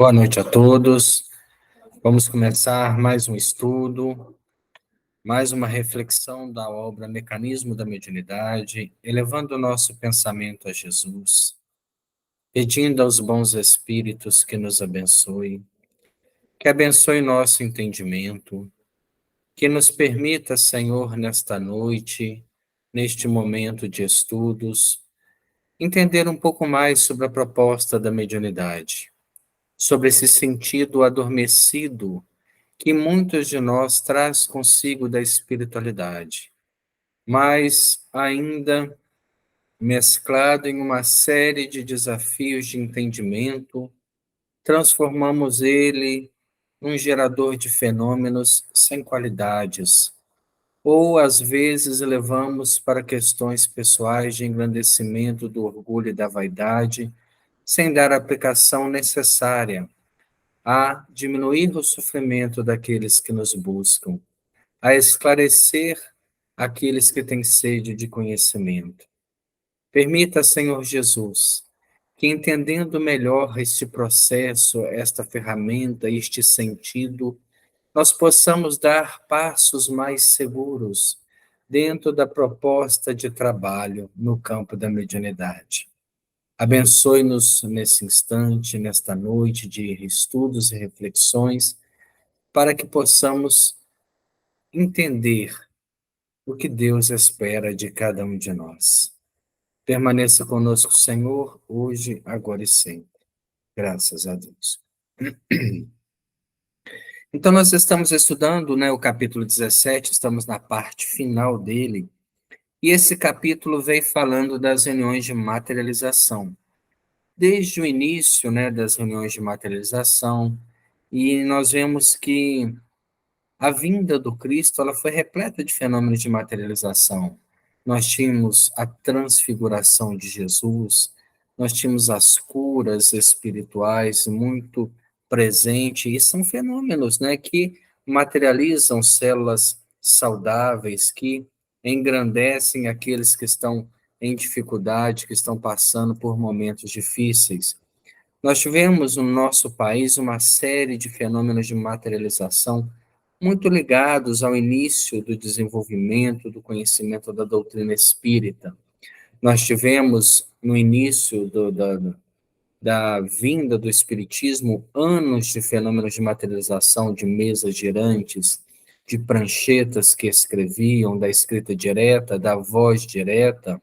Boa noite a todos. Vamos começar mais um estudo, mais uma reflexão da obra Mecanismo da Mediunidade, elevando o nosso pensamento a Jesus, pedindo aos bons espíritos que nos abençoem, que abençoe nosso entendimento, que nos permita, Senhor, nesta noite, neste momento de estudos, entender um pouco mais sobre a proposta da mediunidade, sobre esse sentido adormecido que muitos de nós traz consigo da espiritualidade, mas ainda mesclado em uma série de desafios de entendimento, transformamos ele num gerador de fenômenos sem qualidades, ou às vezes levamos para questões pessoais de engrandecimento do orgulho e da vaidade, sem dar a aplicação necessária a diminuir o sofrimento daqueles que nos buscam, a esclarecer aqueles que têm sede de conhecimento. Permita, Senhor Jesus, que entendendo melhor este processo, esta ferramenta, este sentido, nós possamos dar passos mais seguros dentro da proposta de trabalho no campo da mediunidade. Abençoe-nos nesse instante, nesta noite de estudos e reflexões, para que possamos entender o que Deus espera de cada um de nós. Permaneça conosco, Senhor, hoje, agora e sempre. Graças a Deus. Então, nós estamos estudando, o capítulo 17, estamos na parte final dele, e esse capítulo vem falando das reuniões de materialização. Desde o início, das reuniões de materialização, e nós vemos que a vinda do Cristo, ela foi repleta de fenômenos de materialização. Nós tínhamos a transfiguração de Jesus, nós tínhamos as curas espirituais muito presentes, e são fenômenos, que materializam células saudáveis, que engrandecem aqueles que estão em dificuldade, que estão passando por momentos difíceis. Nós tivemos no nosso país uma série de fenômenos de materialização muito ligados ao início do desenvolvimento do conhecimento da doutrina espírita. Nós tivemos, no início da vinda do espiritismo, anos de fenômenos de materialização, de mesas girantes, de pranchetas que escreviam, da escrita direta, da voz direta,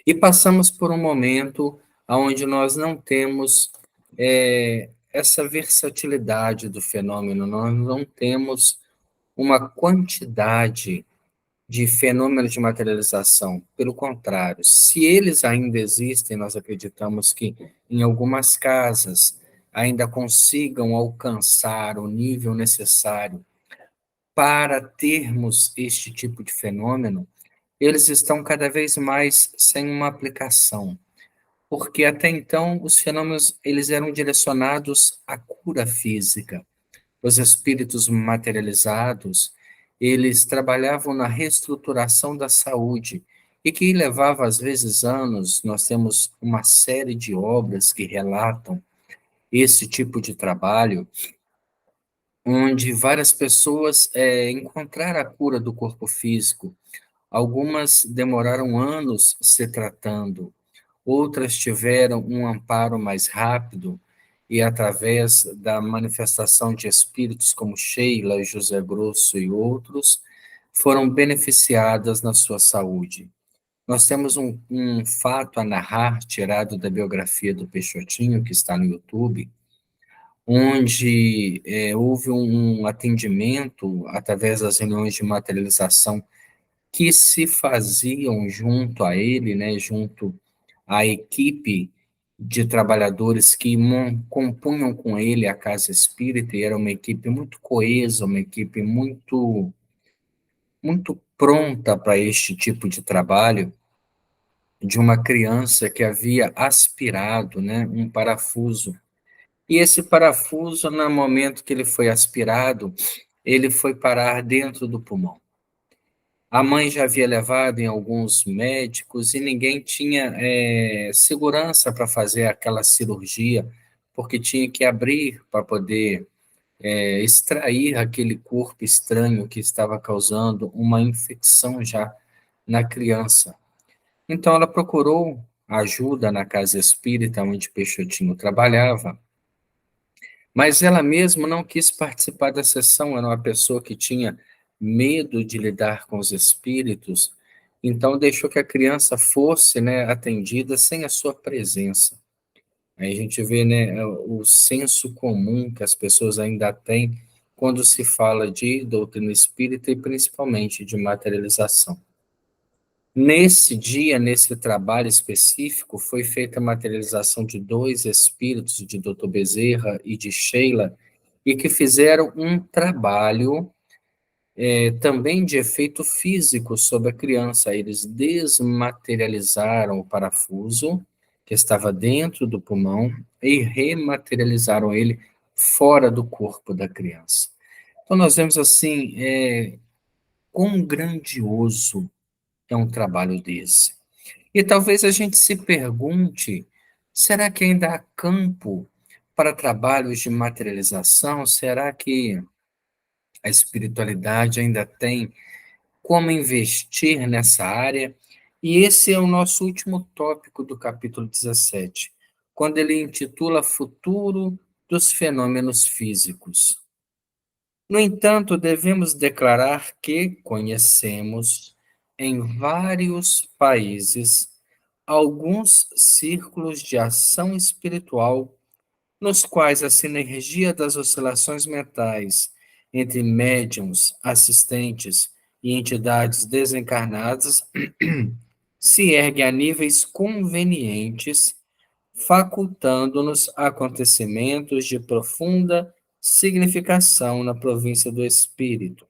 e passamos por um momento onde nós não temos essa versatilidade do fenômeno, nós não temos uma quantidade de fenômenos de materialização. Pelo contrário, se eles ainda existem, nós acreditamos que em algumas casas ainda consigam alcançar o nível necessário para termos este tipo de fenômeno, eles estão cada vez mais sem uma aplicação, porque até então os fenômenos eles eram direcionados à cura física. Os espíritos materializados, eles trabalhavam na reestruturação da saúde, e que levava às vezes anos. Nós temos uma série de obras que relatam esse tipo de trabalho, onde várias pessoas encontraram a cura do corpo físico. Algumas demoraram anos se tratando, outras tiveram um amparo mais rápido, e através da manifestação de espíritos como Sheila, José Grosso e outros, foram beneficiadas na sua saúde. Nós temos um fato a narrar, tirado da biografia do Peixotinho, que está no YouTube, onde houve um atendimento através das reuniões de materialização que se faziam junto a ele, junto à equipe de trabalhadores que compunham com ele a Casa Espírita, e era uma equipe muito coesa, uma equipe muito pronta para este tipo de trabalho, de uma criança que havia aspirado, um parafuso. E esse parafuso, no momento que ele foi aspirado, ele foi parar dentro do pulmão. A mãe já havia levado em alguns médicos e ninguém tinha segurança para fazer aquela cirurgia porque tinha que abrir para poder extrair aquele corpo estranho que estava causando uma infecção já na criança. Então ela procurou ajuda na casa espírita onde Peixotinho trabalhava, mas ela mesma não quis participar da sessão, era uma pessoa que tinha medo de lidar com os espíritos, então deixou que a criança fosse, né, atendida sem a sua presença. Aí a gente vê, né, o senso comum que as pessoas ainda têm quando se fala de doutrina espírita e principalmente de materialização. Nesse dia, nesse trabalho específico, foi feita a materialização de dois espíritos, de Dr. Bezerra e de Sheila, e que fizeram um trabalho também de efeito físico sobre a criança. Eles desmaterializaram o parafuso que estava dentro do pulmão e rematerializaram ele fora do corpo da criança. Então, nós vemos assim, quão grandioso é um trabalho desse. E talvez a gente se pergunte: será que ainda há campo para trabalhos de materialização? Será que a espiritualidade ainda tem como investir nessa área? E esse é o nosso último tópico do capítulo 17, quando ele intitula Futuro dos Fenômenos Físicos. No entanto, devemos declarar que conhecemos em vários países alguns círculos de ação espiritual nos quais a sinergia das oscilações mentais entre médiums, assistentes e entidades desencarnadas se ergue a níveis convenientes, facultando-nos acontecimentos de profunda significação na província do espírito.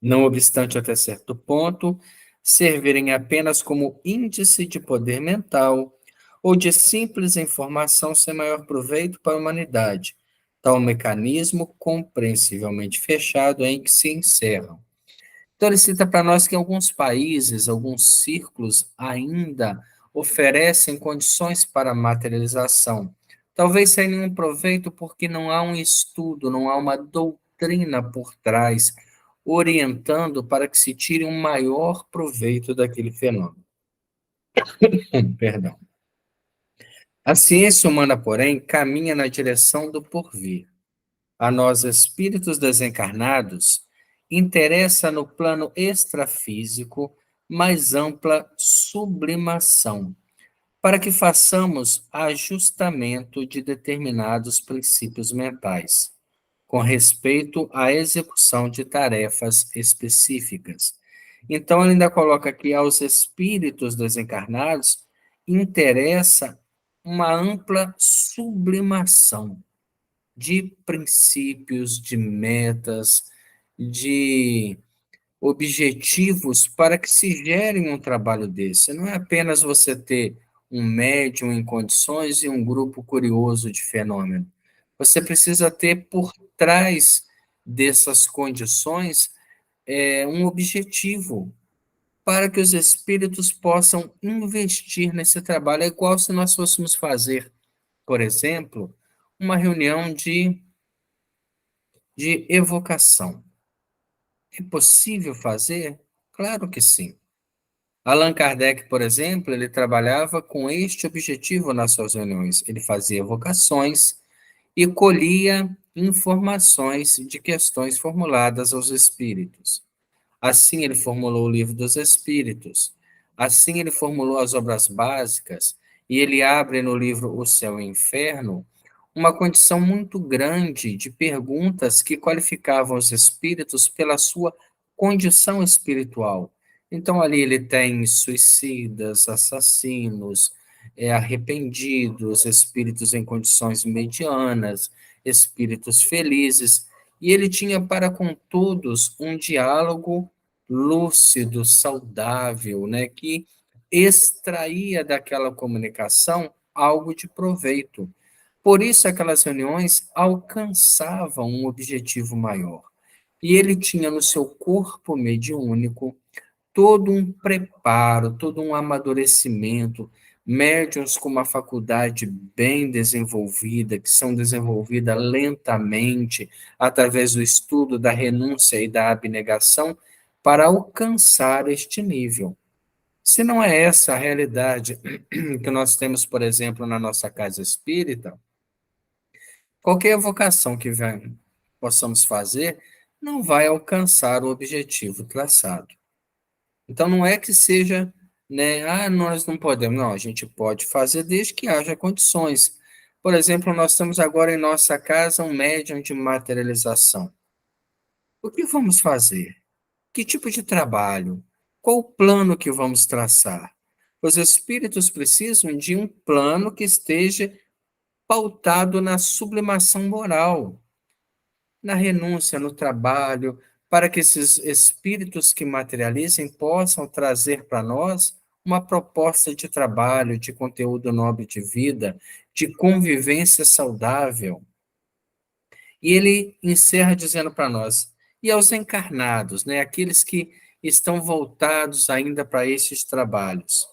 Não obstante, até certo ponto, servirem apenas como índice de poder mental ou de simples informação sem maior proveito para a humanidade, tal mecanismo compreensivelmente fechado em que se encerram. Então, ele cita para nós que alguns países, alguns círculos ainda oferecem condições para a materialização. Talvez sem nenhum proveito, porque não há um estudo, não há uma doutrina por trás, orientando para que se tire um maior proveito daquele fenômeno. Perdão. A ciência humana, porém, caminha na direção do porvir. A nós, espíritos desencarnados, interessa no plano extrafísico mais ampla sublimação, para que façamos ajustamento de determinados princípios mentais, com respeito à execução de tarefas específicas. Então, ele ainda coloca aqui aos espíritos desencarnados interessa uma ampla sublimação de princípios, de metas, de objetivos para que se gere um trabalho desse. Não é apenas você ter um médium em condições e um grupo curioso de fenômeno. Você precisa ter por trás dessas condições um objetivo para que os espíritos possam investir nesse trabalho. É igual se nós fôssemos fazer, por exemplo, uma reunião de evocação. É possível fazer? Claro que sim. Allan Kardec, por exemplo, ele trabalhava com este objetivo nas suas reuniões. Ele fazia evocações e colhia informações de questões formuladas aos espíritos. Assim ele formulou o Livro dos Espíritos. Assim ele formulou as obras básicas e ele abre no livro O Céu e o Inferno uma condição muito grande de perguntas que qualificavam os espíritos pela sua condição espiritual. Então, ali ele tem suicidas, assassinos, arrependidos, espíritos em condições medianas, espíritos felizes, e ele tinha para com todos um diálogo lúcido, saudável, né, que extraía daquela comunicação algo de proveito. Por isso, aquelas reuniões alcançavam um objetivo maior. E ele tinha no seu corpo mediúnico todo um preparo, todo um amadurecimento, médiuns com uma faculdade bem desenvolvida, que são desenvolvidas lentamente, através do estudo da renúncia e da abnegação, para alcançar este nível. Se não é essa a realidade que nós temos, por exemplo, na nossa casa espírita, qualquer vocação que possamos fazer não vai alcançar o objetivo traçado. Então, não é que seja, né, nós não podemos. Não, a gente pode fazer desde que haja condições. Por exemplo, nós temos agora em nossa casa um médium de materialização. O que vamos fazer? Que tipo de trabalho? Qual o plano que vamos traçar? Os espíritos precisam de um plano que esteja pautado na sublimação moral, na renúncia, no trabalho, para que esses espíritos que materializem possam trazer para nós uma proposta de trabalho, de conteúdo nobre de vida, de convivência saudável. E ele encerra dizendo para nós, e aos encarnados, né, aqueles que estão voltados ainda para esses trabalhos.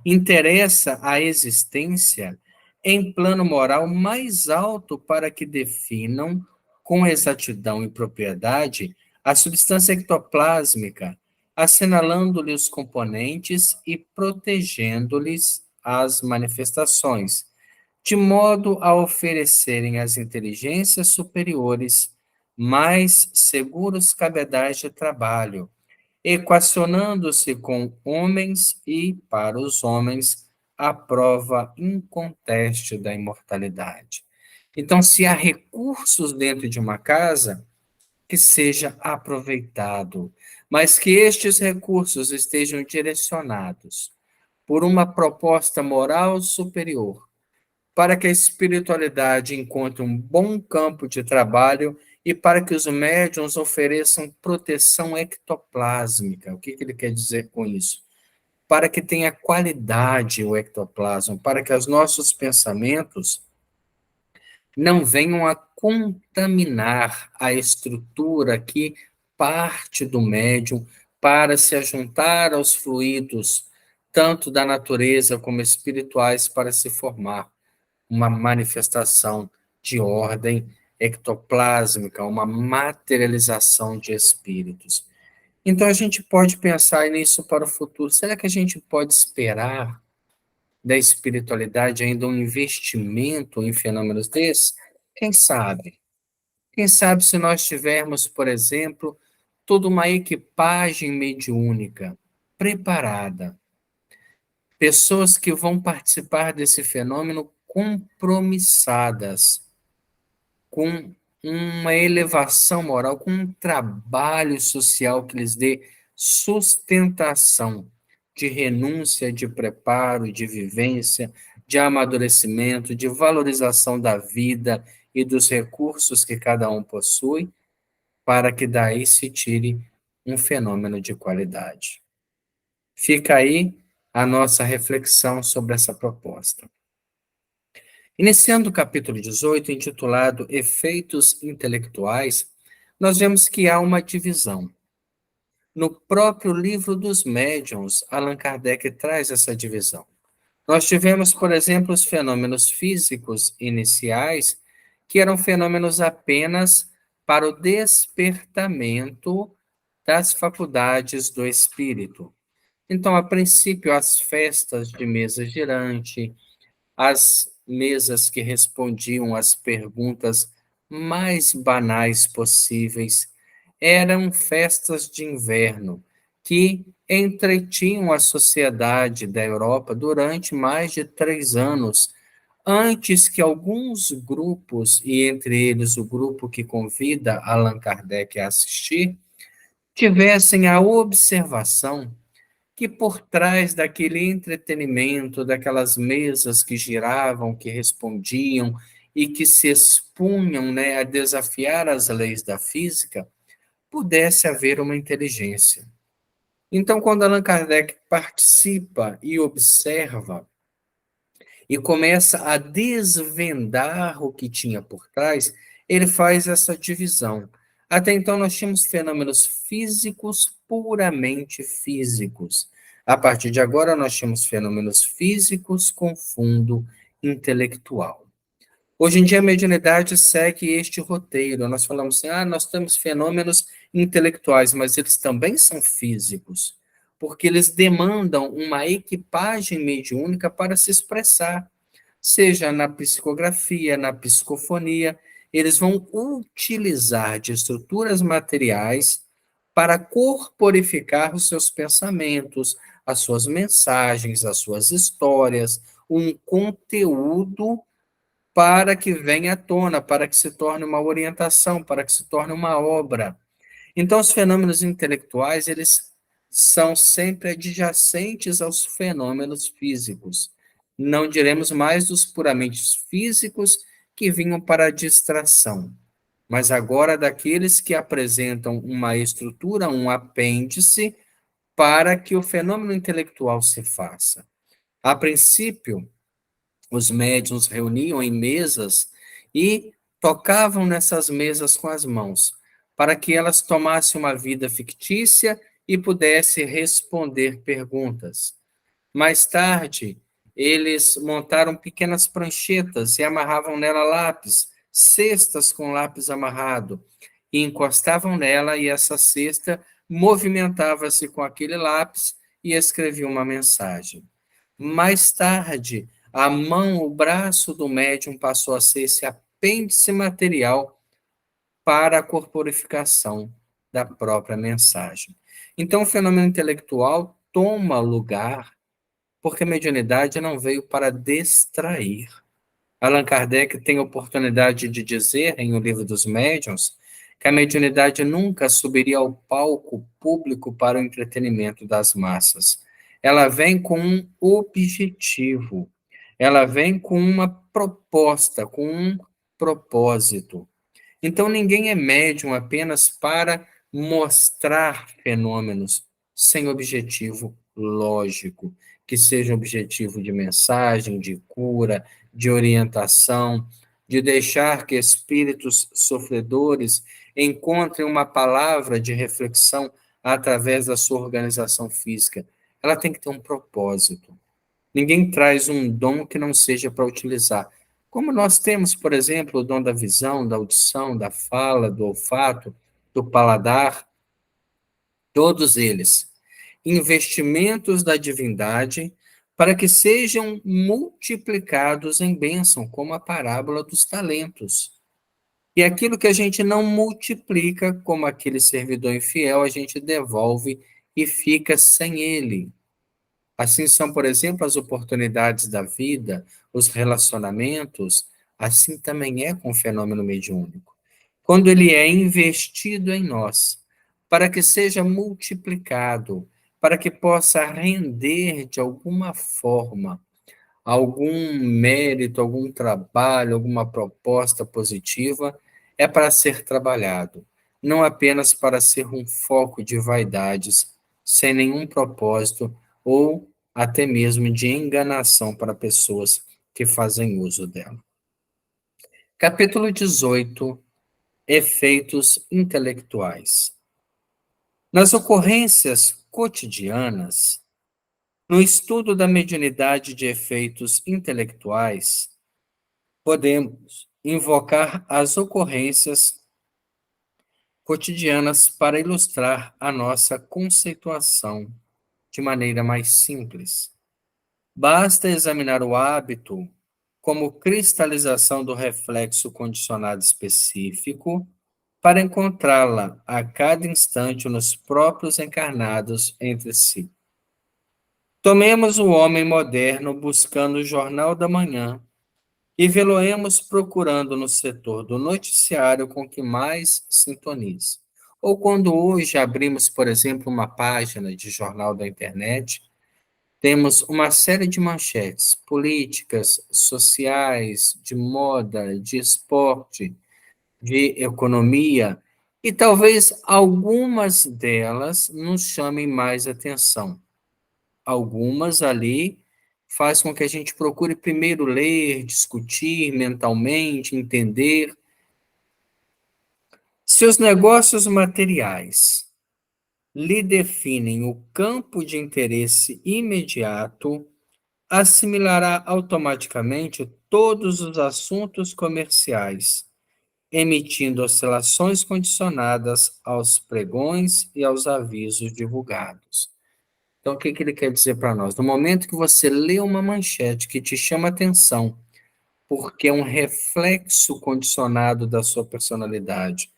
Interessa a existência em plano moral mais alto para que definam com exatidão e propriedade a substância ectoplásmica, assinalando-lhe os componentes e protegendo-lhes as manifestações, de modo a oferecerem às inteligências superiores mais seguros cabedais de trabalho, equacionando-se com homens e, para os homens, a prova inconteste da imortalidade. Então, se há recursos dentro de uma casa, que seja aproveitado, mas que estes recursos estejam direcionados por uma proposta moral superior, para que a espiritualidade encontre um bom campo de trabalho e para que os médiuns ofereçam proteção ectoplásmica. O que ele quer dizer com isso? Para que tenha qualidade o ectoplasma, para que os nossos pensamentos não venham a contaminar a estrutura que parte do médium para se ajuntar aos fluidos, tanto da natureza como espirituais, para se formar uma manifestação de ordem ectoplásmica, uma materialização de espíritos. Então a gente pode pensar nisso para o futuro. Será que a gente pode esperar da espiritualidade ainda um investimento em fenômenos desses? Quem sabe? Quem sabe se nós tivermos, por exemplo, toda uma equipagem mediúnica preparada, pessoas que vão participar desse fenômeno compromissadas, com uma elevação moral, com um trabalho social que lhes dê sustentação de renúncia, de preparo, de vivência, de amadurecimento, de valorização da vida e dos recursos que cada um possui, para que daí se tire um fenômeno de qualidade. Fica aí a nossa reflexão sobre essa proposta. Iniciando o capítulo 18, intitulado Efeitos Intelectuais, nós vemos que há uma divisão. No próprio livro dos médiuns, Allan Kardec traz essa divisão. Nós tivemos, por exemplo, os fenômenos físicos iniciais, que eram fenômenos apenas para o despertamento das faculdades do espírito. Então, a princípio, as festas de mesa girante, as mesas que respondiam às perguntas mais banais possíveis, eram festas de inverno que entretinham a sociedade da Europa durante mais de 3 anos, antes que alguns grupos, e entre eles o grupo que convida Allan Kardec a assistir, tivessem a observação que por trás daquele entretenimento, daquelas mesas que giravam, que respondiam e que se expunham, né, a desafiar as leis da física, pudesse haver uma inteligência. Então, quando Allan Kardec participa e observa e começa a desvendar o que tinha por trás, ele faz essa divisão. Até então, nós tínhamos fenômenos físicos, puramente físicos. A partir de agora, nós temos fenômenos físicos com fundo intelectual. Hoje em dia, a mediunidade segue este roteiro. Nós falamos assim, nós temos fenômenos intelectuais, mas eles também são físicos, porque eles demandam uma equipagem mediúnica para se expressar, seja na psicografia, na psicofonia, eles vão utilizar de estruturas materiais para corporificar os seus pensamentos, as suas mensagens, as suas histórias, um conteúdo para que venha à tona, para que se torne uma orientação, para que se torne uma obra. Então, os fenômenos intelectuais, eles são sempre adjacentes aos fenômenos físicos. Não diremos mais dos puramente físicos que vinham para a distração, mas agora daqueles que apresentam uma estrutura, um apêndice, para que o fenômeno intelectual se faça. A princípio, os médiuns reuniam em mesas e tocavam nessas mesas com as mãos, para que elas tomassem uma vida fictícia e pudessem responder perguntas. Mais tarde, eles montaram pequenas pranchetas e amarravam nela lápis, cestas com lápis amarrado, e encostavam nela, e essa cesta movimentava-se com aquele lápis e escrevia uma mensagem. Mais tarde, a mão, o braço do médium passou a ser esse apêndice material para a corporificação da própria mensagem. Então, o fenômeno intelectual toma lugar porque a mediunidade não veio para distrair. Allan Kardec tem a oportunidade de dizer, em O Livro dos Médiuns, que a mediunidade nunca subiria ao palco público para o entretenimento das massas. Ela vem com um objetivo, ela vem com uma proposta, com um propósito. Então, ninguém é médium apenas para mostrar fenômenos sem objetivo lógico, que seja objetivo de mensagem, de cura, de orientação, de deixar que espíritos sofredores encontrem uma palavra de reflexão através da sua organização física. Ela tem que ter um propósito. Ninguém traz um dom que não seja para utilizar. Como nós temos, por exemplo, o dom da visão, da audição, da fala, do olfato, do paladar, todos eles, investimentos da divindade para que sejam multiplicados em bênção, como a parábola dos talentos. E aquilo que a gente não multiplica, como aquele servidor infiel, a gente devolve e fica sem ele. Assim são, por exemplo, as oportunidades da vida, os relacionamentos, assim também é com o fenômeno mediúnico. Quando ele é investido em nós, para que seja multiplicado, para que possa render de alguma forma algum mérito, algum trabalho, alguma proposta positiva, é para ser trabalhado, não apenas para ser um foco de vaidades, sem nenhum propósito ou até mesmo de enganação para pessoas que fazem uso dela. Capítulo 18. Efeitos intelectuais. Nas ocorrências cotidianas, no estudo da mediunidade de efeitos intelectuais, podemos invocar as ocorrências cotidianas para ilustrar a nossa conceituação de maneira mais simples. Basta examinar o hábito como cristalização do reflexo condicionado específico para encontrá-la a cada instante nos próprios encarnados entre si. Tomemos o homem moderno buscando o Jornal da Manhã e vê-lo-emos procurando no setor do noticiário com que mais sintonize. Ou quando hoje abrimos, por exemplo, uma página de jornal da internet, temos uma série de manchetes políticas, sociais, de moda, de esporte, de economia, e talvez algumas delas nos chamem mais atenção. Algumas ali faz com que a gente procure primeiro ler, discutir mentalmente, entender. Se os negócios materiais lhe definem o campo de interesse imediato, assimilará automaticamente todos os assuntos comerciais, emitindo oscilações condicionadas aos pregões e aos avisos divulgados. Então, o que que ele quer dizer para nós? No momento que você lê uma manchete que te chama atenção, porque é um reflexo condicionado da sua personalidade,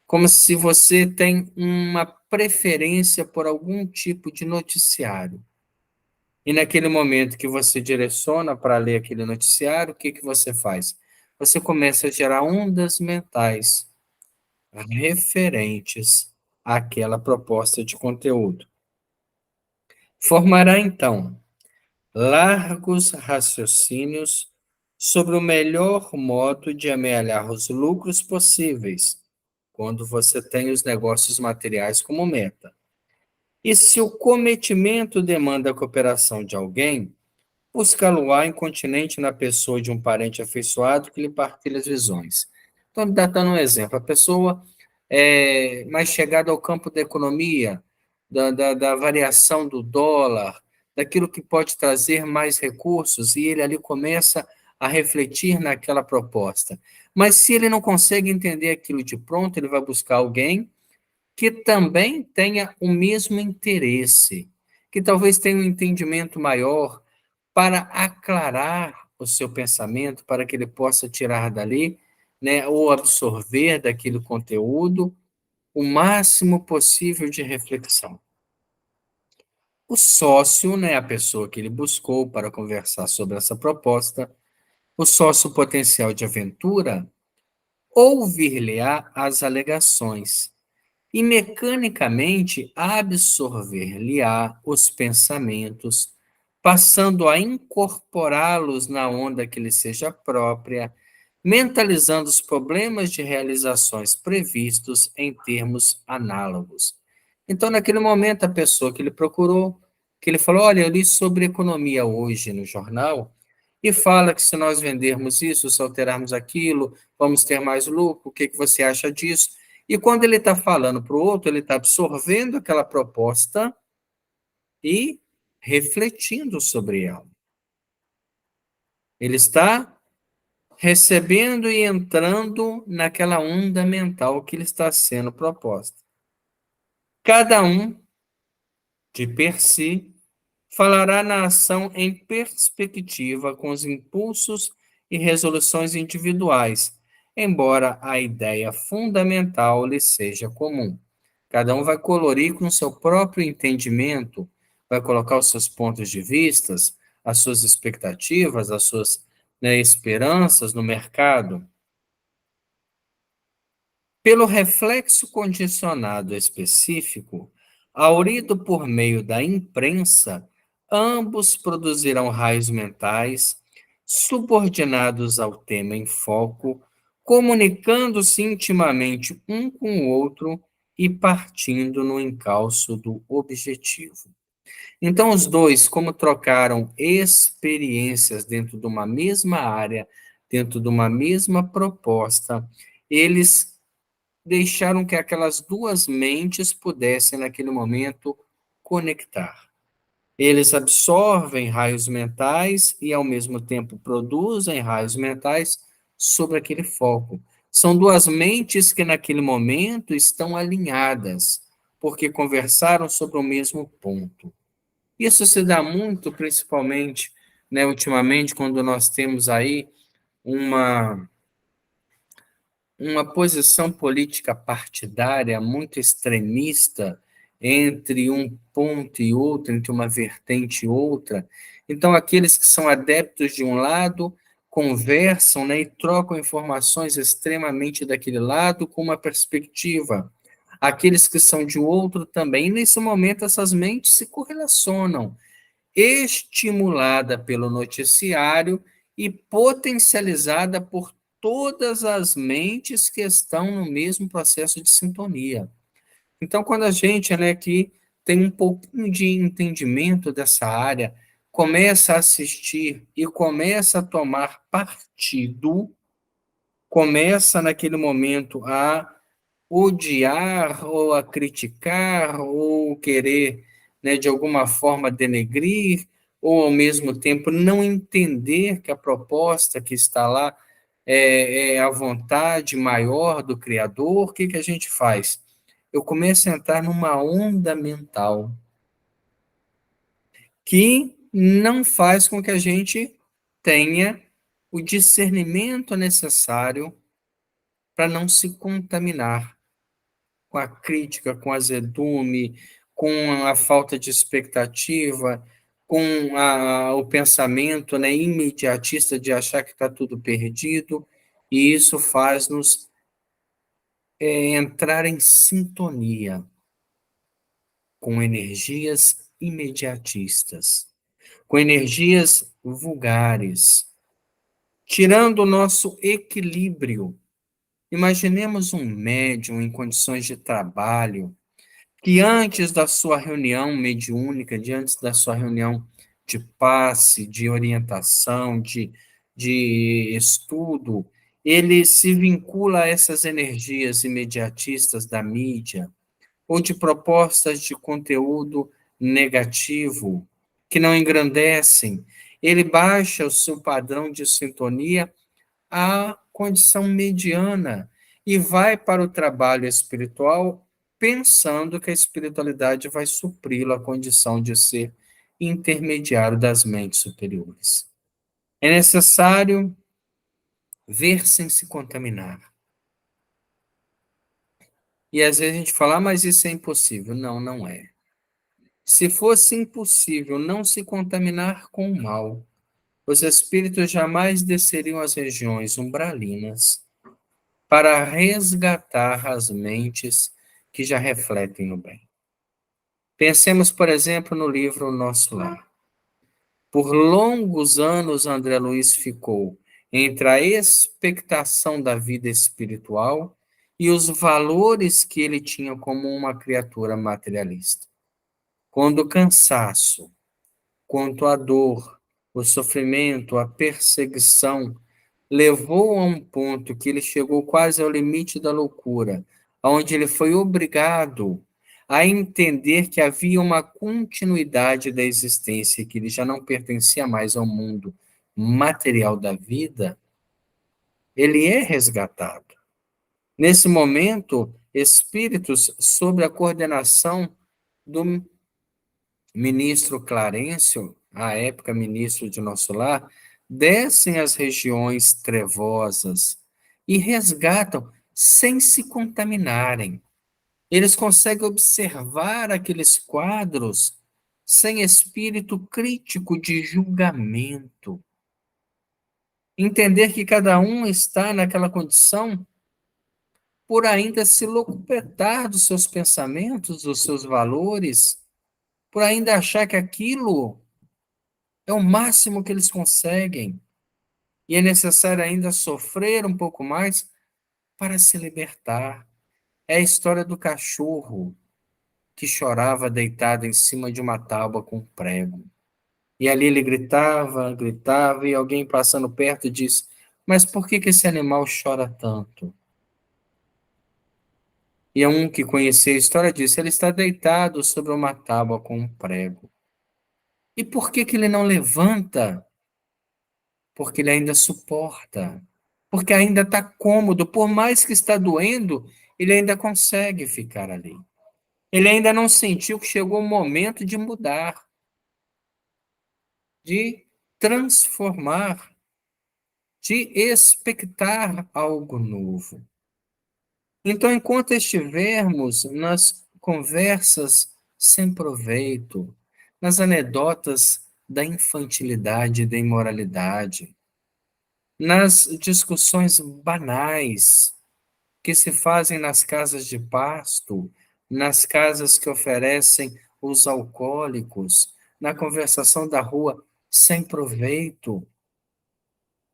como se você tem uma preferência por algum tipo de noticiário. E naquele momento que você direciona para ler aquele noticiário, o que que você faz? Você começa a gerar ondas mentais referentes àquela proposta de conteúdo. Formará, então, largos raciocínios sobre o melhor modo de amealhar os lucros possíveis, quando você tem os negócios materiais como meta. E se o cometimento demanda a cooperação de alguém, buscá-lo-á incontinente na pessoa de um parente afeiçoado que lhe partilha as visões. Então, dando um exemplo, a pessoa é mais chegada ao campo da economia, da variação do dólar, daquilo que pode trazer mais recursos, e ele ali começa a refletir naquela proposta. Mas se ele não consegue entender aquilo de pronto, ele vai buscar alguém que também tenha o mesmo interesse, que talvez tenha um entendimento maior para aclarar o seu pensamento, para que ele possa tirar dali, né, ou absorver daquele conteúdo o máximo possível de reflexão. O sócio, né, a pessoa que ele buscou para conversar sobre essa proposta, o sócio potencial de aventura, ouvir-lhe-á as alegações e mecanicamente absorver-lhe-á os pensamentos, passando a incorporá-los na onda que lhe seja própria, mentalizando os problemas de realizações previstos em termos análogos. Então, naquele momento, a pessoa que ele procurou, que ele falou: olha, eu li sobre economia hoje no jornal, e fala que se nós vendermos isso, se alterarmos aquilo, vamos ter mais lucro, o que que você acha disso? E quando ele está falando para o outro, ele está absorvendo aquela proposta e refletindo sobre ela. Ele está recebendo e entrando naquela onda mental que lhe está sendo proposta. Cada um, de per si, falará na ação em perspectiva com os impulsos e resoluções individuais, embora a ideia fundamental lhe seja comum. Cada um vai colorir com o seu próprio entendimento, vai colocar os seus pontos de vistas, as suas expectativas, as suas, né, esperanças no mercado. Pelo reflexo condicionado específico, aurido por meio da imprensa, ambos produzirão raios mentais subordinados ao tema em foco, comunicando-se intimamente um com o outro e partindo no encalço do objetivo. Então, os dois, como trocaram experiências dentro de uma mesma área, dentro de uma mesma proposta, eles deixaram que aquelas duas mentes pudessem, naquele momento, conectar. Eles absorvem raios mentais e, ao mesmo tempo, produzem raios mentais sobre aquele foco. São duas mentes que, naquele momento, estão alinhadas, porque conversaram sobre o mesmo ponto. Isso se dá muito, principalmente, né, ultimamente, quando nós temos aí uma uma posição política partidária muito extremista entre um ponto e outro, entre uma vertente e outra. Então, aqueles que são adeptos de um lado conversam, né, e trocam informações extremamente daquele lado com uma perspectiva. Aqueles que são de outro também. E nesse momento, essas mentes se correlacionam, estimulada pelo noticiário e potencializada por todas as mentes que estão no mesmo processo de sintonia. Então, quando a gente, né, que tem um pouquinho de entendimento dessa área, começa a assistir e começa a tomar partido, começa naquele momento a odiar ou a criticar ou querer, né, de alguma forma denegrir ou ao mesmo tempo não entender que a proposta que está lá é a vontade maior do Criador, o que que a gente faz? Eu começo a entrar numa onda mental que não faz com que a gente tenha o discernimento necessário para não se contaminar com a crítica, com o azedume, com a falta de expectativa, com o pensamento, né, imediatista de achar que está tudo perdido, e isso faz-nos entrar em sintonia com energias imediatistas, com energias vulgares, tirando o nosso equilíbrio. Imaginemos um médium em condições de trabalho, que antes da sua reunião mediúnica, antes da sua reunião de passe, de orientação, de estudo, ele se vincula a essas energias imediatistas da mídia, ou de propostas de conteúdo negativo, que não engrandecem. Ele baixa o seu padrão de sintonia à condição mediana e vai para o trabalho espiritual pensando que a espiritualidade vai supri-lo a condição de ser intermediário das mentes superiores. É necessário ver sem se contaminar. E às vezes a gente fala, mas isso é impossível. Não, não é. Se fosse impossível não se contaminar com o mal, os espíritos jamais desceriam às regiões umbralinas para resgatar as mentes que já refletem o bem. Pensemos, por exemplo, no livro Nosso Lar. Por longos anos, André Luiz ficou entre a expectação da vida espiritual e os valores que ele tinha como uma criatura materialista. Quando o cansaço, quanto a dor, o sofrimento, a perseguição levou a um ponto que ele chegou quase ao limite da loucura, onde ele foi obrigado a entender que havia uma continuidade da existência, que ele já não pertencia mais ao mundo material da vida, ele é resgatado. Nesse momento, espíritos sob a coordenação do ministro Clarencio, à época ministro de Nosso Lar, descem às regiões trevosas e resgatam sem se contaminarem. Eles conseguem observar aqueles quadros sem espírito crítico de julgamento. Entender que cada um está naquela condição por ainda se locupetar dos seus pensamentos, dos seus valores, por ainda achar que aquilo é o máximo que eles conseguem. E é necessário ainda sofrer um pouco mais para se libertar. É a história do cachorro que chorava deitado em cima de uma tábua com um prego. E ali ele gritava, gritava, e alguém passando perto disse: Mas por que que esse animal chora tanto? E um que conhecia a história disse: Ele está deitado sobre uma tábua com um prego. E por que que ele não levanta? Porque ele ainda suporta, porque ainda está cômodo, por mais que está doendo, ele ainda consegue ficar ali. Ele ainda não sentiu que chegou o momento de mudar, de transformar, de expectar algo novo. Então, enquanto estivermos nas conversas sem proveito, nas anedotas da infantilidade e da imoralidade, nas discussões banais que se fazem nas casas de pasto, nas casas que oferecem os alcoólicos, na conversação da rua sem proveito,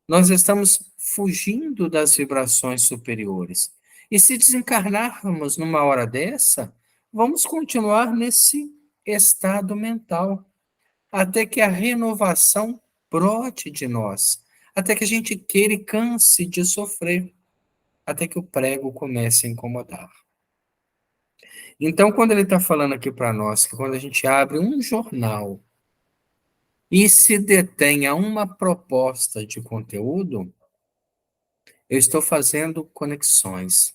nós estamos fugindo das vibrações superiores. E se desencarnarmos numa hora dessa, vamos continuar nesse estado mental até que a renovação brote de nós, até que a gente queira e canse de sofrer, até que o prego comece a incomodar. Então, quando ele está falando aqui para nós que quando a gente abre um jornal e se detém a uma proposta de conteúdo, eu estou fazendo conexões.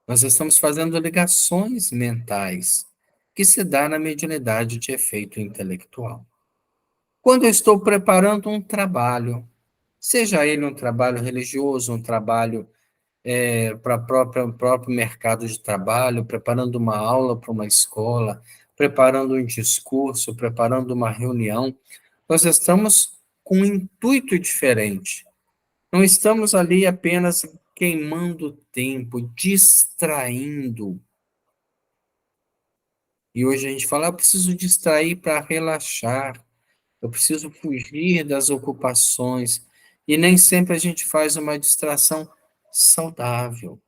Nós estamos fazendo ligações mentais que se dá na mediunidade de efeito intelectual. Quando eu estou preparando um trabalho, seja ele um trabalho religioso, um trabalho para o próprio mercado de trabalho, preparando uma aula para uma escola, preparando um discurso, preparando uma reunião, nós estamos com um intuito diferente. Não estamos ali apenas queimando tempo, distraindo. E hoje a gente fala, eu preciso distrair para relaxar, eu preciso fugir das ocupações. E nem sempre a gente faz uma distração saudável.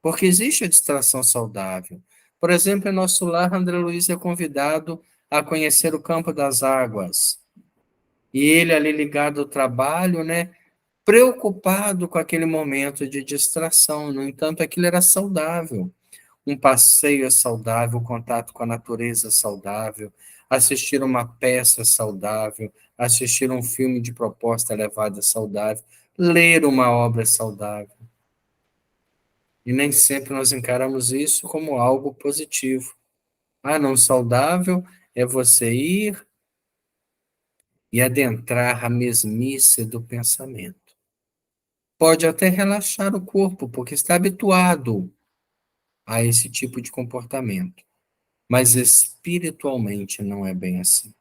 Porque existe a distração saudável. Por exemplo, em nosso lar, André Luiz é convidado a conhecer o Campo das Águas. E ele ali ligado ao trabalho, né? Preocupado com aquele momento de distração. No entanto, aquilo era saudável. Um passeio é saudável, contato com a natureza é saudável, assistir uma peça é saudável, assistir um filme de proposta elevada é saudável, ler uma obra é saudável. E nem sempre nós encaramos isso como algo positivo. Ah, não, saudável é você ir e adentrar a mesmice do pensamento. Pode até relaxar o corpo, porque está habituado a esse tipo de comportamento. Mas espiritualmente não é bem assim.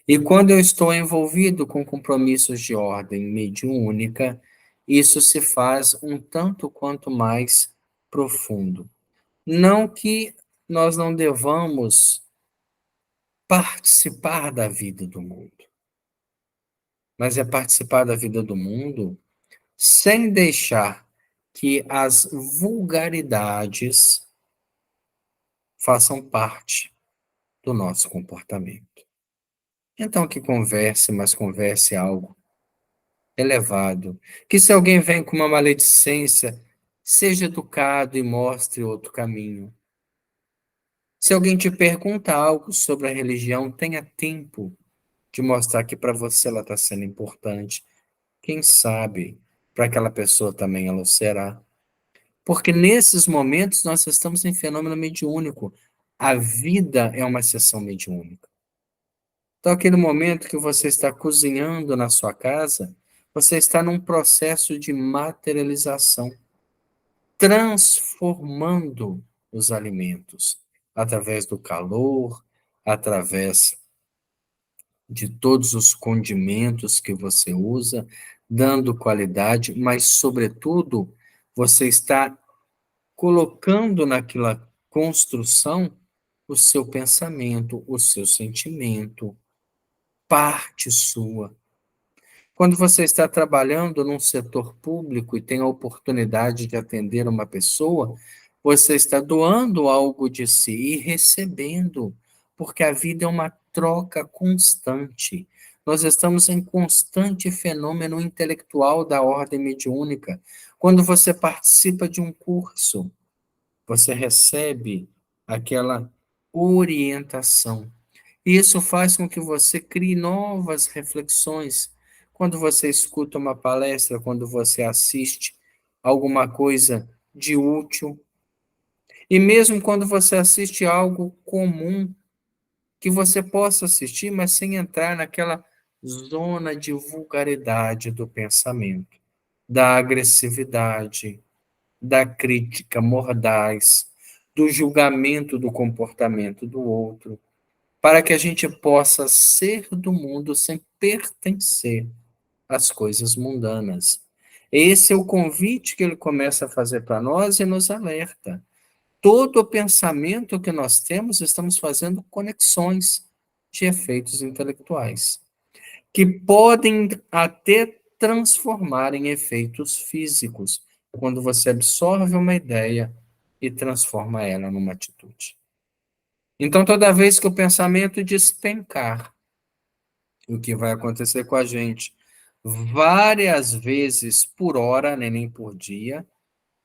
E quando eu estou envolvido com compromissos de ordem mediúnica, isso se faz um tanto quanto mais profundo. Não que nós não devamos participar da vida do mundo, mas é participar da vida do mundo sem deixar que as vulgaridades façam parte do nosso comportamento. Então, que converse, mas converse algo elevado. Que se alguém vem com uma maledicência, seja educado e mostre outro caminho. Se alguém te pergunta algo sobre a religião, tenha tempo de mostrar que para você ela está sendo importante. Quem sabe para aquela pessoa também ela o será. Porque nesses momentos nós estamos em fenômeno mediúnico. A vida é uma sessão mediúnica. Então, aquele momento que você está cozinhando na sua casa, você está num processo de materialização, transformando os alimentos através do calor, através de todos os condimentos que você usa, dando qualidade, mas, sobretudo, você está colocando naquela construção o seu pensamento, o seu sentimento, parte sua. Quando você está trabalhando num setor público e tem a oportunidade de atender uma pessoa, você está doando algo de si e recebendo, porque a vida é uma troca constante. Nós estamos em constante fenômeno intelectual da ordem mediúnica. Quando você participa de um curso, você recebe aquela orientação. E isso faz com que você crie novas reflexões. Quando você escuta uma palestra, quando você assiste alguma coisa de útil, e mesmo quando você assiste algo comum, que você possa assistir, mas sem entrar naquela zona de vulgaridade do pensamento, da agressividade, da crítica mordaz, do julgamento do comportamento do outro, para que a gente possa ser do mundo sem pertencer às coisas mundanas. Esse é o convite que ele começa a fazer para nós e nos alerta. Todo o pensamento que nós temos, estamos fazendo conexões de efeitos intelectuais, que podem até transformar em efeitos físicos, quando você absorve uma ideia e transforma ela numa atitude. Então, toda vez que o pensamento despencar, o que vai acontecer com a gente várias vezes por hora, nem por dia,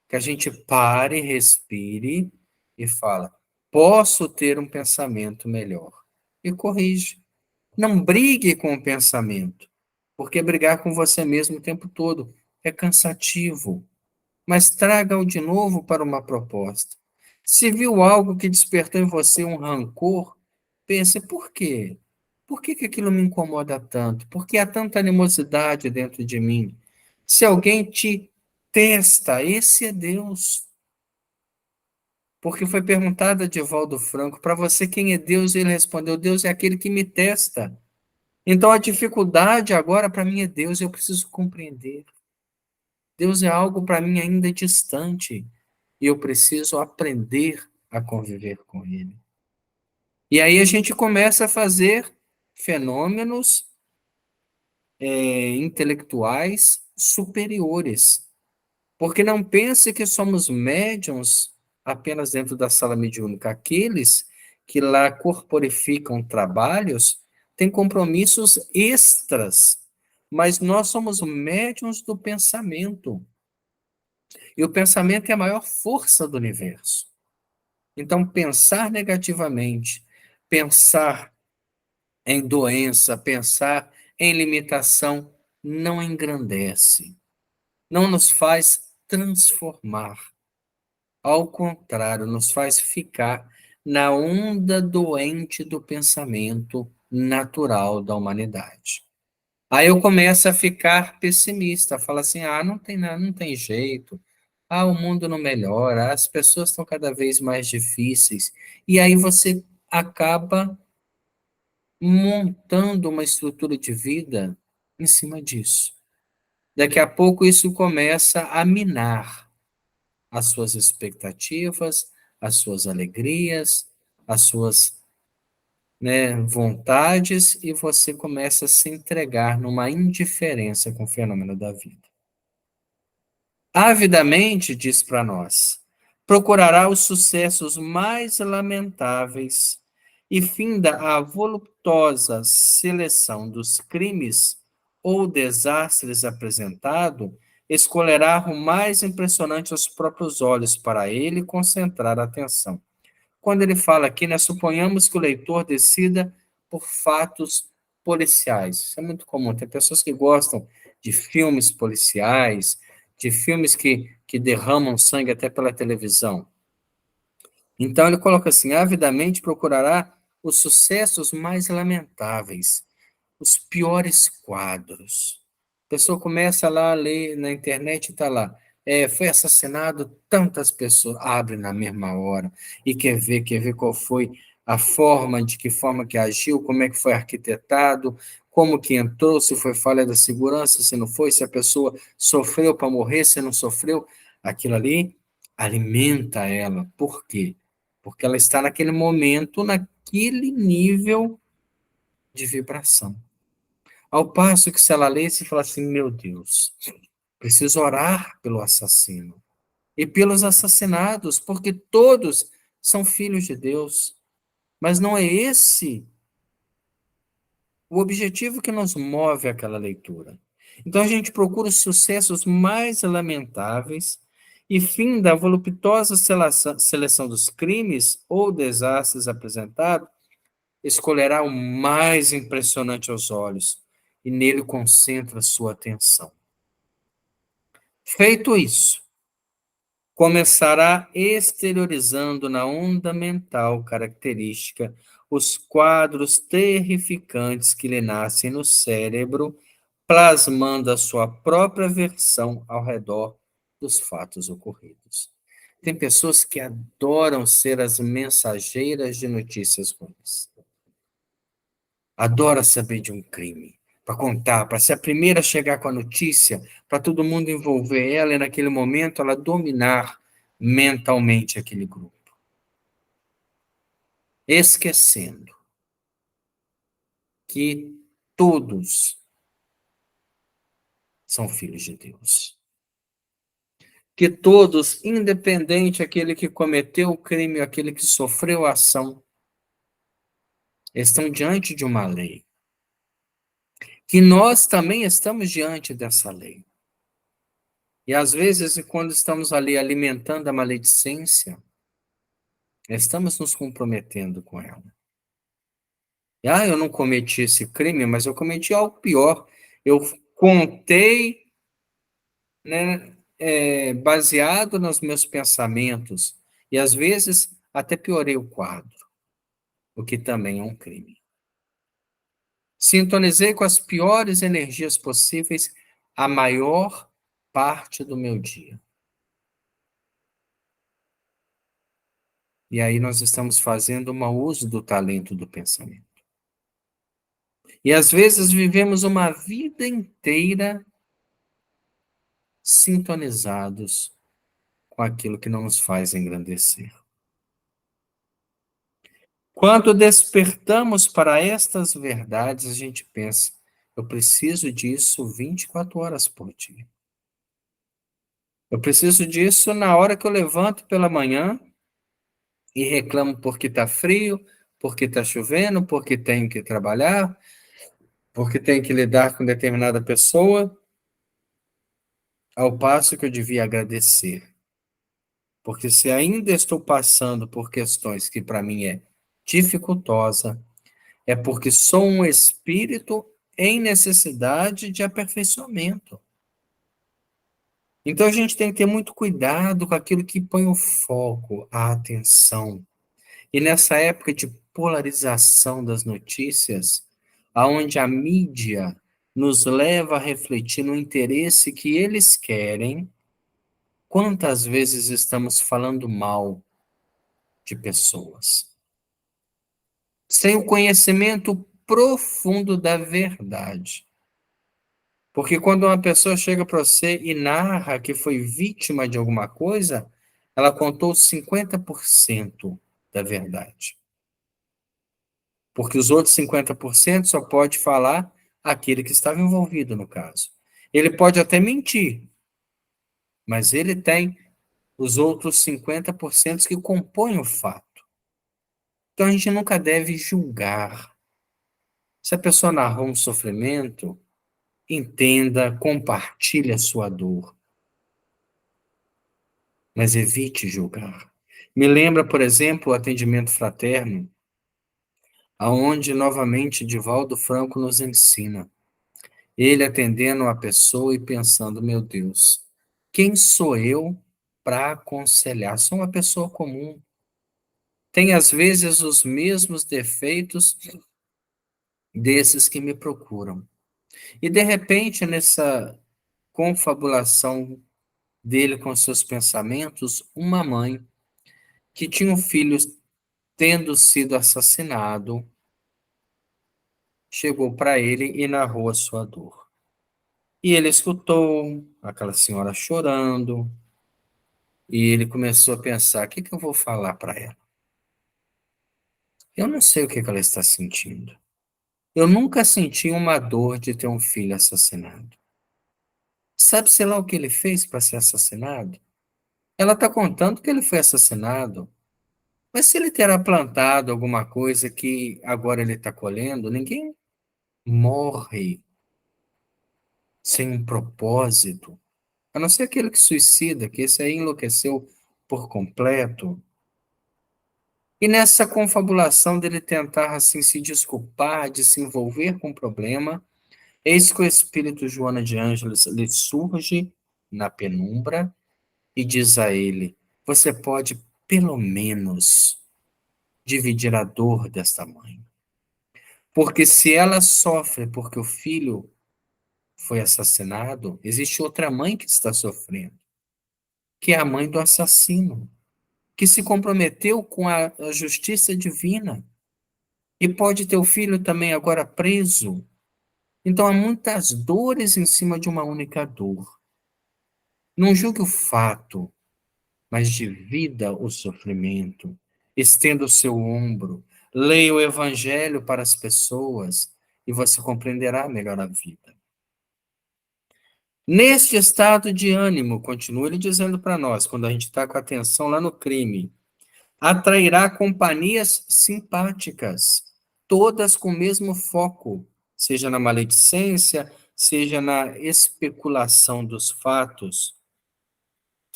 que a gente pare, respire e fala: posso ter um pensamento melhor. E corrige. Não brigue com o pensamento, porque brigar com você mesmo o tempo todo é cansativo. Mas traga-o de novo para uma proposta. Se viu algo que despertou em você um rancor, pense: por quê? Por que que aquilo me incomoda tanto? Por que há tanta animosidade dentro de mim? Se alguém te testa, esse é Deus. Porque foi perguntado a Divaldo Franco: para você quem é Deus? Ele respondeu: Deus é aquele que me testa. Então a dificuldade agora para mim é Deus, eu preciso compreender. Deus é algo para mim ainda distante e eu preciso aprender a conviver com ele. E aí a gente começa a fazer fenômenos intelectuais superiores. Porque não pense que somos médiums apenas dentro da sala mediúnica. Aqueles que lá corporificam trabalhos têm compromissos extras, mas nós somos médiums do pensamento. E o pensamento é a maior força do universo. Então, pensar negativamente, pensar em doença, pensar em limitação, não engrandece, não nos faz transformar. Ao contrário, nos faz ficar na onda doente do pensamento natural da humanidade. Aí eu começo a ficar pessimista, falo assim: ah, não tem nada, não tem jeito. Ah, o mundo não melhora, as pessoas estão cada vez mais difíceis. E aí você acaba montando uma estrutura de vida em cima disso. Daqui a pouco isso começa a minar as suas expectativas, as suas alegrias, as suas, vontades, e você começa a se entregar numa indiferença com o fenômeno da vida. Avidamente, diz para nós, procurará os sucessos mais lamentáveis e finda a voluptuosa seleção dos crimes ou desastres apresentado, escolherá o mais impressionante aos próprios olhos para ele concentrar a atenção. Quando ele fala aqui, nós suponhamos que o leitor decida por fatos policiais. Isso é muito comum. Tem pessoas que gostam de filmes policiais, de filmes que derramam sangue até pela televisão. Então ele coloca assim: avidamente procurará os sucessos mais lamentáveis, os piores quadros. A pessoa começa lá a ler na internet e está lá. Foi assassinado tantas pessoas, abre na mesma hora e quer ver qual foi a forma, de que forma que agiu, como é que foi arquitetado, como que entrou, se foi falha da segurança, se não foi, se a pessoa sofreu para morrer, se não sofreu. Aquilo ali alimenta ela. Por quê? Porque ela está naquele momento, naquele nível de vibração. Ao passo que se ela lesse e falasse assim: meu Deus, preciso orar pelo assassino e pelos assassinados, porque todos são filhos de Deus. Mas não é esse o objetivo que nos move aquela leitura. Então a gente procura os sucessos mais lamentáveis e fim da voluptuosa seleção dos crimes ou desastres apresentados, escolherá o mais impressionante aos olhos e nele concentra sua atenção. Feito isso, começará exteriorizando na onda mental característica os quadros terrificantes que lhe nascem no cérebro, plasmando a sua própria versão ao redor dos fatos ocorridos. Tem pessoas que adoram ser as mensageiras de notícias ruins. Adora saber de um crime, para contar, para ser a primeira a chegar com a notícia, para todo mundo envolver ela e naquele momento ela dominar mentalmente aquele grupo. Esquecendo que todos são filhos de Deus. Que todos, independente aquele que cometeu o crime, aquele que sofreu a ação, estão diante de uma lei. Que nós também estamos diante dessa lei. E às vezes, quando estamos ali alimentando a maledicência, Estamos nos comprometendo com ela. Ah, eu não cometi esse crime, mas eu cometi algo pior. Eu contei, né, baseado nos meus pensamentos, e às vezes até piorei o quadro, o que também é um crime. Sintonizei com as piores energias possíveis a maior parte do meu dia. E aí nós estamos fazendo um mau uso do talento do pensamento. E às vezes vivemos uma vida inteira sintonizados com aquilo que não nos faz engrandecer. Quando despertamos para estas verdades, a gente pensa, eu preciso disso 24 horas por dia. Eu preciso disso na hora que eu levanto pela manhã e reclamo porque está frio, porque está chovendo, porque tenho que trabalhar, porque tenho que lidar com determinada pessoa, ao passo que eu devia agradecer. Porque se ainda estou passando por questões que para mim é dificultosa, é porque sou um espírito em necessidade de aperfeiçoamento. Então a gente tem que ter muito cuidado com aquilo que põe o foco, a atenção. E nessa época de polarização das notícias, aonde a mídia nos leva a refletir no interesse que eles querem, quantas vezes estamos falando mal de pessoas, sem o conhecimento profundo da verdade. Porque quando uma pessoa chega para você e narra que foi vítima de alguma coisa, ela contou 50% da verdade. Porque os outros 50% só pode falar aquele que estava envolvido no caso. Ele pode até mentir, mas ele tem os outros 50% que compõem o fato. Então a gente nunca deve julgar. Se a pessoa narrou um sofrimento, entenda, compartilhe a sua dor, mas evite julgar. Me lembra, por exemplo, o atendimento fraterno, aonde novamente Divaldo Franco nos ensina. Ele atendendo a pessoa e pensando, meu Deus, quem sou eu para aconselhar? Sou uma pessoa comum. Tem às vezes os mesmos defeitos desses que me procuram. E de repente, nessa confabulação dele com seus pensamentos, uma mãe que tinha um filho tendo sido assassinado, chegou para ele e narrou a sua dor. E ele escutou aquela senhora chorando, e ele começou a pensar: o que que eu vou falar para ela? Eu não sei o que que ela está sentindo. Eu nunca senti uma dor de ter um filho assassinado. Sabe-se lá o que ele fez para ser assassinado? Ela está contando que ele foi assassinado. Mas se ele terá plantado alguma coisa que agora ele está colhendo, ninguém morre sem um propósito. A não ser aquele que suicida, que esse aí enlouqueceu por completo. E nessa confabulação dele tentar assim se desculpar, de se envolver com o problema, eis que o espírito Joana de Ângeles lhe surge na penumbra e diz a ele: você pode pelo menos dividir a dor desta mãe. Porque se ela sofre porque o filho foi assassinado, existe outra mãe que está sofrendo, que é a mãe do assassino, que se comprometeu com a justiça divina. E pode ter o filho também agora preso. Então há muitas dores em cima de uma única dor. Não julgue o fato, mas divida o sofrimento. Estenda o seu ombro. Leia o evangelho para as pessoas e você compreenderá melhor a vida. Neste estado de ânimo, continua ele dizendo para nós, quando a gente está com a atenção lá no crime, atrairá companhias simpáticas, todas com o mesmo foco, seja na maledicência, seja na especulação dos fatos,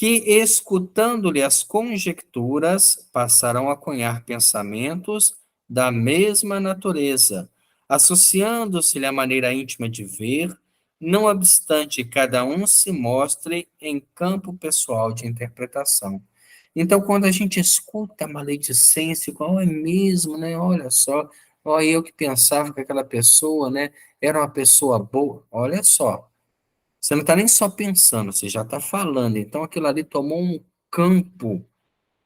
que, escutando-lhe as conjecturas, passarão a cunhar pensamentos da mesma natureza, associando-se-lhe à maneira íntima de ver, não obstante cada um se mostre em campo pessoal de interpretação. Então, quando a gente escuta a maledicência, igual é mesmo, né? Olha só, olha eu que pensava que aquela pessoa, né, era uma pessoa boa. Olha só, você não está nem só pensando, você já está falando. Então, aquilo ali tomou um campo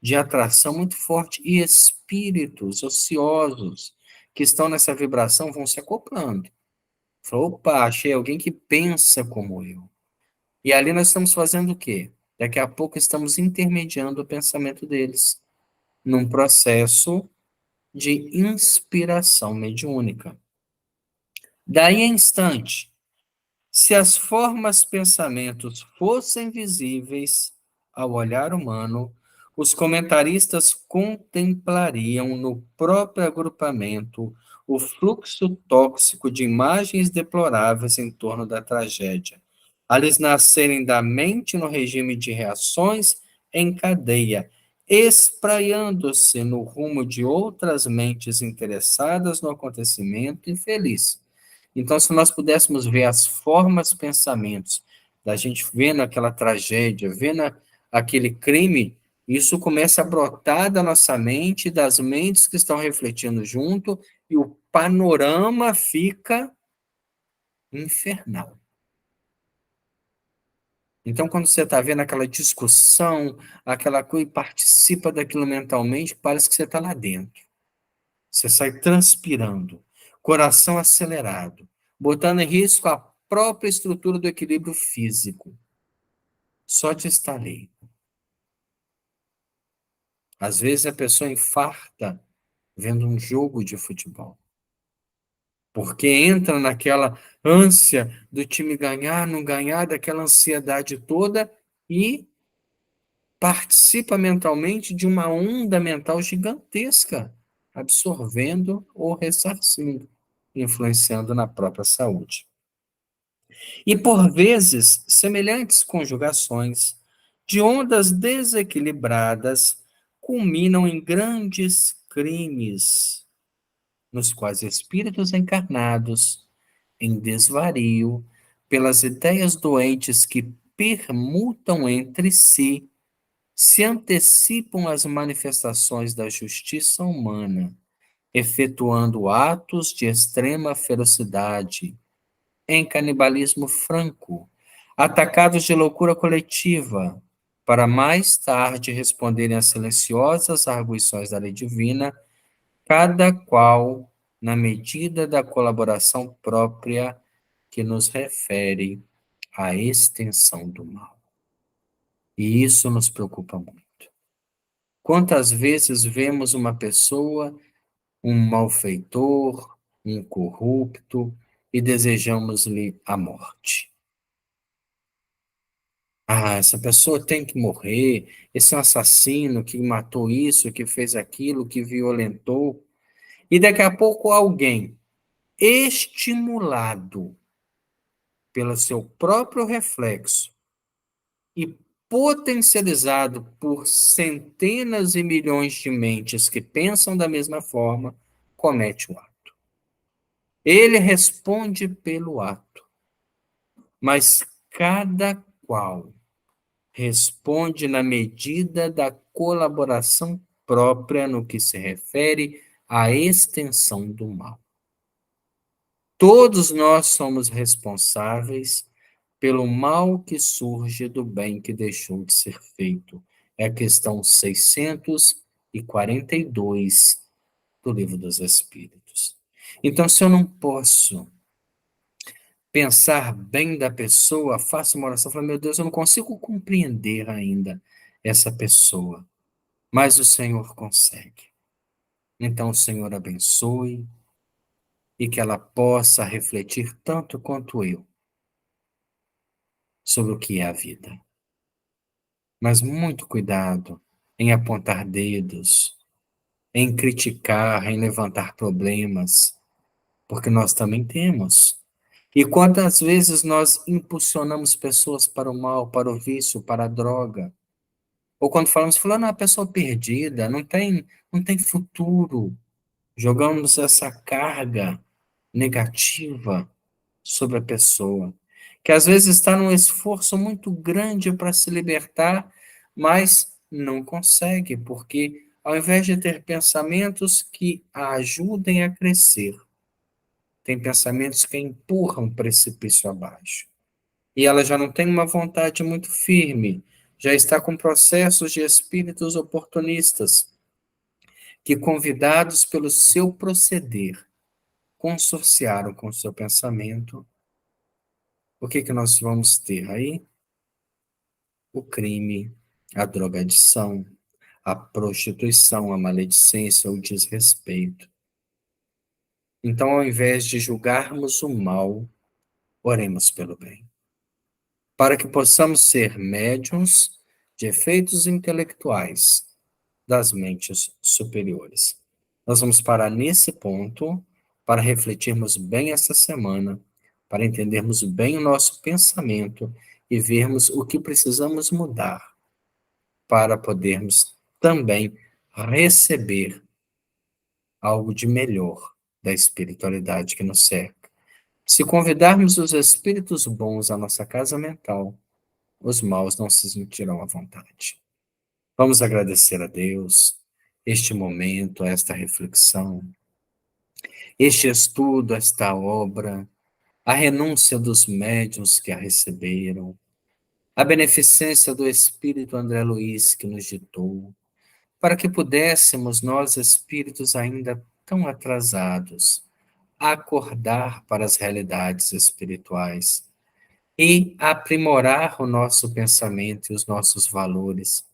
de atração muito forte e espíritos ociosos que estão nessa vibração vão se acoplando. Falou, opa, achei alguém que pensa como eu. E ali nós estamos fazendo o quê? Daqui a pouco estamos intermediando o pensamento deles num processo de inspiração mediúnica. Daí em instante, se as formas pensamentos fossem visíveis ao olhar humano, os comentaristas contemplariam no próprio agrupamento o fluxo tóxico de imagens deploráveis em torno da tragédia, a lhes nascerem da mente no regime de reações em cadeia, espraiando-se no rumo de outras mentes interessadas no acontecimento infeliz. Então, se nós pudéssemos ver as formas, pensamentos, da gente vendo aquela tragédia, vendo aquele crime, isso começa a brotar da nossa mente, das mentes que estão refletindo junto, e o panorama fica infernal. Então, quando você está vendo aquela discussão, aquela coisa, e participa daquilo mentalmente, parece que você está lá dentro. Você sai transpirando, coração acelerado, botando em risco a própria estrutura do equilíbrio físico. Só de estar ali. Às vezes a pessoa infarta vendo um jogo de futebol. Porque entra naquela ânsia do time ganhar, não ganhar, daquela ansiedade toda e participa mentalmente de uma onda mental gigantesca, absorvendo ou ressarcindo, influenciando na própria saúde. E, por vezes, semelhantes conjugações de ondas desequilibradas culminam em grandes crimes, nos quais espíritos encarnados, em desvario, pelas ideias doentes que permutam entre si, se antecipam às manifestações da justiça humana, efetuando atos de extrema ferocidade, em canibalismo franco, atacados de loucura coletiva, para mais tarde responderem às silenciosas arguições da lei divina, cada qual na medida da colaboração própria que nos refere à extensão do mal. E isso nos preocupa muito. Quantas vezes vemos uma pessoa, um malfeitor, um corrupto, e desejamos-lhe a morte? Ah, essa pessoa tem que morrer. Esse é um assassino que matou isso, que fez aquilo, que violentou. E daqui a pouco alguém, estimulado pelo seu próprio reflexo e potencializado por centenas e milhões de mentes que pensam da mesma forma, comete o ato. Ele responde pelo ato, mas cada qual responde na medida da colaboração própria no que se refere à extensão do mal. Todos nós somos responsáveis pelo mal que surge do bem que deixou de ser feito. É a questão 642 do Livro dos Espíritos. Então, se eu não posso pensar bem da pessoa, faço uma oração, falo, meu Deus, eu não consigo compreender ainda essa pessoa, mas o Senhor consegue. Então, o Senhor abençoe e que ela possa refletir tanto quanto eu sobre o que é a vida. Mas muito cuidado em apontar dedos, em criticar, em levantar problemas, porque nós também temos. E quantas vezes nós impulsionamos pessoas para o mal, para o vício, para a droga, Ou quando falamos, fulano é uma pessoa perdida, não tem futuro. Jogamos essa carga negativa sobre a pessoa, que às vezes está num esforço muito grande para se libertar, mas não consegue, porque ao invés de ter pensamentos que a ajudem a crescer, tem pensamentos que a empurram o precipício abaixo. E ela já não tem uma vontade muito firme, já está com processos de espíritos oportunistas, que, convidados pelo seu proceder, consorciaram com o seu pensamento. O que que nós vamos ter aí? O crime, a drogadição, a prostituição, a maledicência, o desrespeito. Então, ao invés de julgarmos o mal, oremos pelo bem, para que possamos ser médiuns de efeitos intelectuais das mentes superiores. Nós vamos parar nesse ponto para refletirmos bem essa semana, para entendermos bem o nosso pensamento e vermos o que precisamos mudar para podermos também receber algo de melhor da espiritualidade que nos cerca. Se convidarmos os espíritos bons à nossa casa mental, os maus não se sentirão à vontade. Vamos agradecer a Deus este momento, esta reflexão, este estudo, esta obra, a renúncia dos médiuns que a receberam, a beneficência do Espírito André Luiz que nos ditou, para que pudéssemos, nós espíritos ainda tão atrasados, acordar para as realidades espirituais e aprimorar o nosso pensamento e os nossos valores,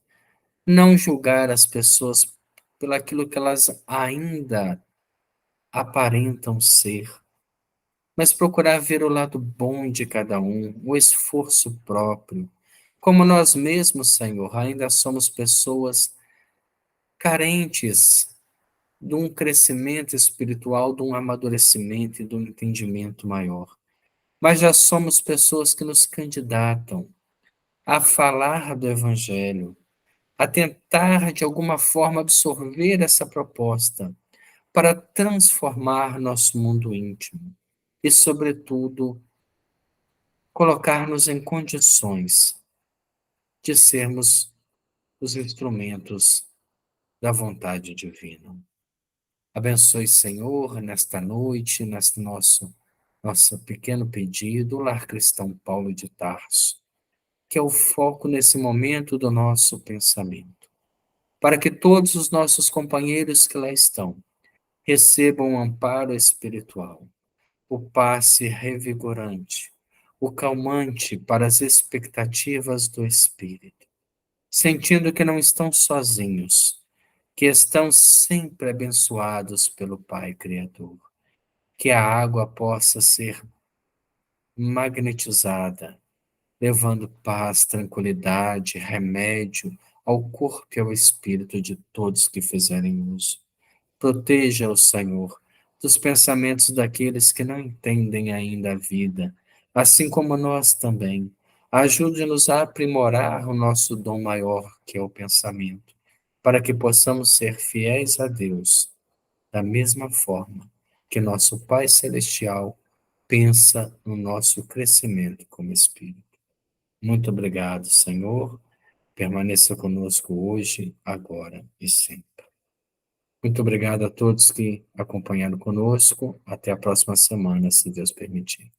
não julgar as pessoas pelo aquilo que elas ainda aparentam ser, mas procurar ver o lado bom de cada um, o esforço próprio. Como nós mesmos, Senhor, ainda somos pessoas carentes de um crescimento espiritual, de um amadurecimento e de um entendimento maior. Mas já somos pessoas que nos candidatam a falar do Evangelho, a tentar de alguma forma absorver essa proposta para transformar nosso mundo íntimo e, sobretudo, colocar-nos em condições de sermos os instrumentos da vontade divina. Abençoe, Senhor, nesta noite, neste nosso pequeno pedido, o Lar Cristão Paulo de Tarso, que é o foco nesse momento do nosso pensamento, para que todos os nossos companheiros que lá estão recebam um amparo espiritual, o passe revigorante, o calmante para as expectativas do espírito, sentindo que não estão sozinhos, que estão sempre abençoados pelo Pai Criador, que a água possa ser magnetizada, levando paz, tranquilidade, remédio ao corpo e ao espírito de todos que fizerem uso. Proteja o Senhor dos pensamentos daqueles que não entendem ainda a vida, assim como nós também. Ajude-nos a aprimorar o nosso dom maior, que é o pensamento, para que possamos ser fiéis a Deus, da mesma forma que nosso Pai Celestial pensa no nosso crescimento como espírito. Muito obrigado, Senhor. Permaneça conosco hoje, agora e sempre. Muito obrigado a todos que acompanharam conosco. Até a próxima semana, se Deus permitir.